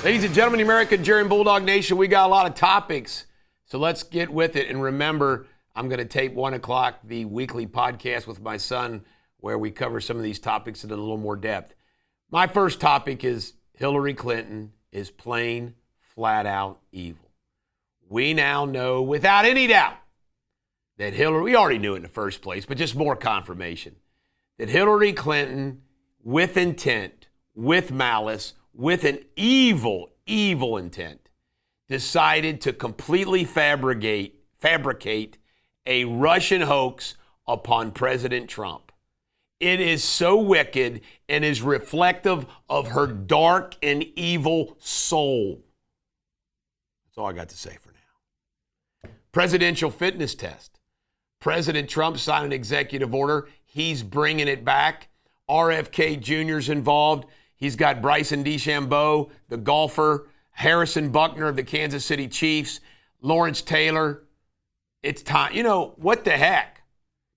Ladies and gentlemen, American Jerry and Bulldog Nation, we got a lot of topics, so let's get with it. And remember, I'm going to tape 1 o'clock, the weekly podcast with my son, where we cover some of these topics in a little more depth. My first topic is Hillary Clinton is plain, flat out evil. We now know without any doubt that Hillary, we already knew it in the first place, but just more confirmation, that Hillary Clinton, with intent, with malice, with an evil, evil intent, decided to completely fabricate a Russian hoax upon President Trump. It is so wicked and is reflective of her dark and evil soul. That's all I got to say for now. Presidential fitness test. President Trump signed an executive order. He's bringing it back. RFK Jr.'s involved. He's got Bryson DeChambeau, the golfer, Harrison Buckner of the Kansas City Chiefs, Lawrence Taylor. It's time. You know, what the heck?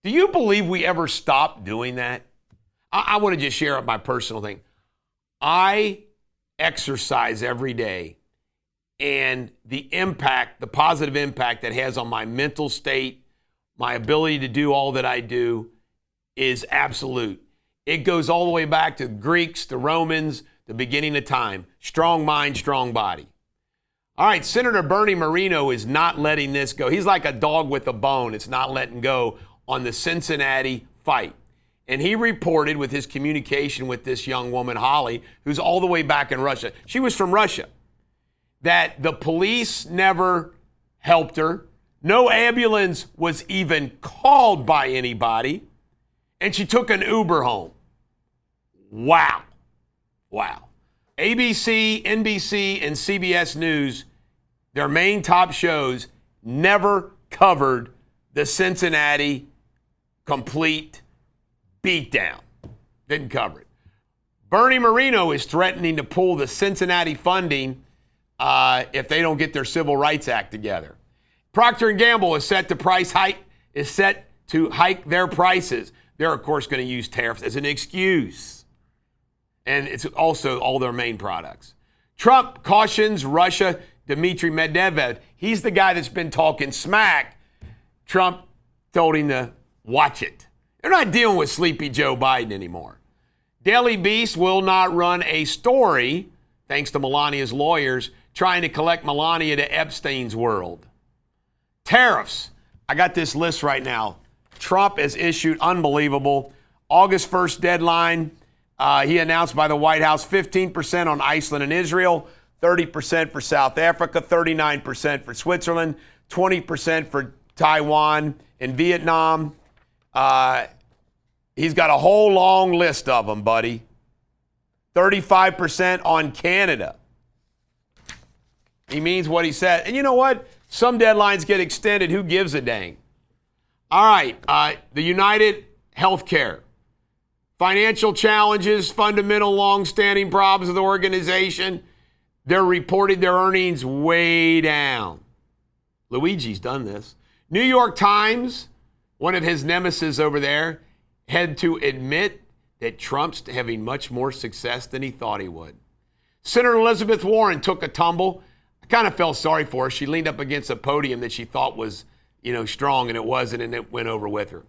Do you believe we ever stopped doing that? I want to just share my personal thing. I exercise every day, and the impact, the positive impact that has on my mental state, my ability to do all that I do is absolute. It goes all the way back to the Greeks, the Romans, the beginning of time. Strong mind, strong body. All right, Senator Bernie Moreno is not letting this go. He's like a dog with a bone. It's not letting go on the Cincinnati fight. And he reported with his communication with this young woman, Holly, who's all the way back in Russia. She was from Russia. That the police never helped her. No ambulance was even called by anybody. And she took an Uber home. Wow. Wow. ABC, NBC, and CBS News, their main top shows, never covered the Cincinnati complete beatdown. Didn't cover it. Bernie Moreno is threatening to pull the Cincinnati funding if they don't get their Civil Rights Act together. Procter & Gamble is set to hike their prices. They're, of course, going to use tariffs as an excuse. And it's also all their main products. Trump cautions Russia, Dmitry Medvedev. He's the guy that's been talking smack. Trump told him to watch it. They're not dealing with sleepy Joe Biden anymore. Daily Beast will not run a story, thanks to Melania's lawyers, trying to collect Melania to Epstein's world. Tariffs. I got this list right now. Trump has issued unbelievable. August 1st deadline. He announced by the White House 15% on Iceland and Israel, 30% for South Africa, 39% for Switzerland, 20% for Taiwan and Vietnam. He's got a whole long list of them, buddy. 35% on Canada. He means what he said. And you know what? Some deadlines get extended. Who gives a dang? All right, the United Healthcare. Financial challenges, fundamental, long-standing problems of the organization. They're reporting their earnings way down. Luigi's done this. New York Times, one of his nemesis over there, had to admit that Trump's having much more success than he thought he would. Senator Elizabeth Warren took a tumble. I kind of felt sorry for her. She leaned up against a podium that she thought was strong, and it wasn't, and it went over with her.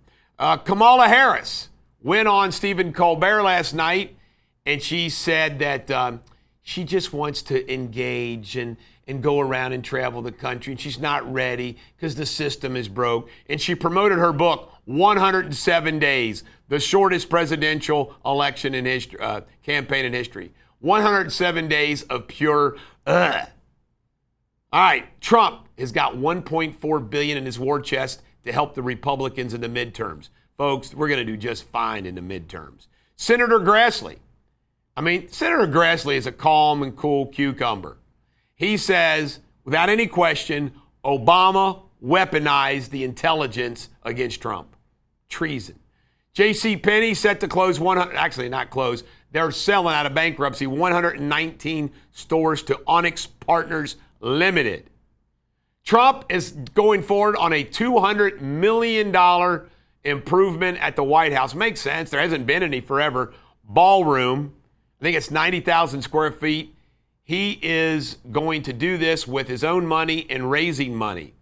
Kamala Harris went on Stephen Colbert last night, and she said that she just wants to engage and go around and travel the country, and she's not ready because the system is broke. And she promoted her book, 107 Days, the shortest presidential election in history, campaign in history. 107 days of pure ugh. All right, Trump has got $1.4 billion in his war chest to help the Republicans in the midterms. Folks, we're going to do just fine in the midterms. Senator Grassley. Senator Grassley is a calm and cool cucumber. He says, without any question, Obama weaponized the intelligence against Trump. Treason. J.C. Penney set to close they're selling out of bankruptcy 119 stores to Onyx Partners Limited. Trump is going forward on a $200 million improvement at the White House. Makes sense. There hasn't been any forever. Ballroom. I think it's 90,000 square feet. he is going to do this with his own money and raising money.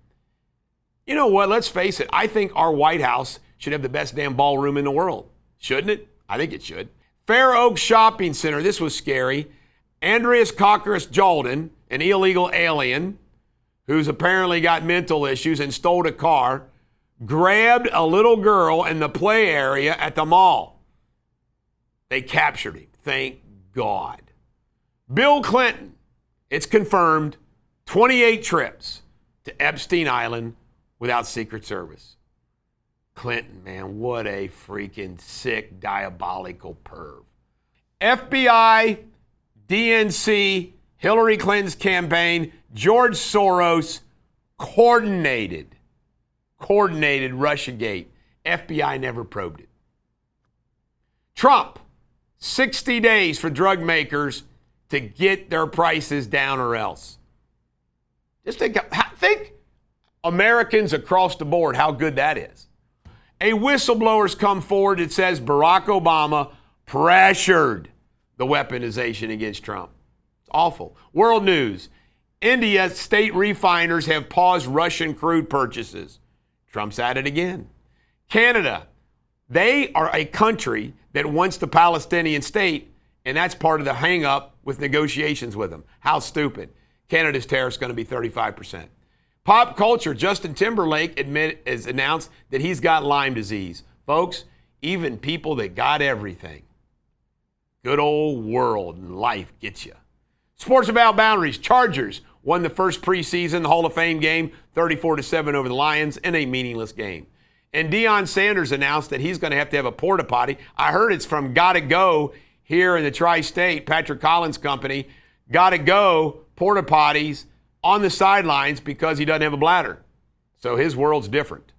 You know what? Let's face it. I think our White House should have the best damn ballroom in the world. Shouldn't it? I think it should. Fair Oak Shopping Center. This was scary. Andreas Cockris Jalden, an illegal alien who's apparently got mental issues and stole a car, grabbed a little girl in the play area at the mall. They captured him. Thank God. Bill Clinton, it's confirmed, 28 trips to Epstein Island without Secret Service. Clinton, man, what a freaking sick, diabolical perv. FBI, DNC, Hillary Clinton's campaign, George Soros coordinated Russiagate. FBI never probed it. Trump, 60 days for drug makers to get their prices down or else. Just think Americans across the board, how good that is. A whistleblower's come forward that says Barack Obama pressured the weaponization against Trump. It's awful. World news. India state refiners have paused Russian crude purchases. Trump's at it again. Canada, they are a country that wants the Palestinian state, and that's part of the hang-up with negotiations with them. How stupid. Canada's tariff's going to be 35%. Pop culture, Justin Timberlake has announced that he's got Lyme disease. Folks, even people that got everything, good old world and life gets you. Sports Without Boundaries, Chargers won the first preseason Hall of Fame game, 34-7 over the Lions in a meaningless game. And Deion Sanders announced that he's going to have a porta potty. I heard it's from Gotta Go here in the Tri-State, Patrick Collins' company. Gotta Go porta potties on the sidelines because he doesn't have a bladder. So his world's different.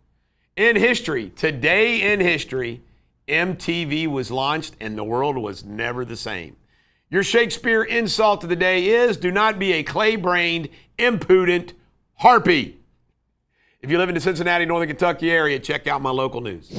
In history, today in history, MTV was launched and the world was never the same. Your Shakespeare insult of the day is, do not be a clay-brained, impudent harpy. If you live in the Cincinnati, Northern Kentucky area, check out my local news.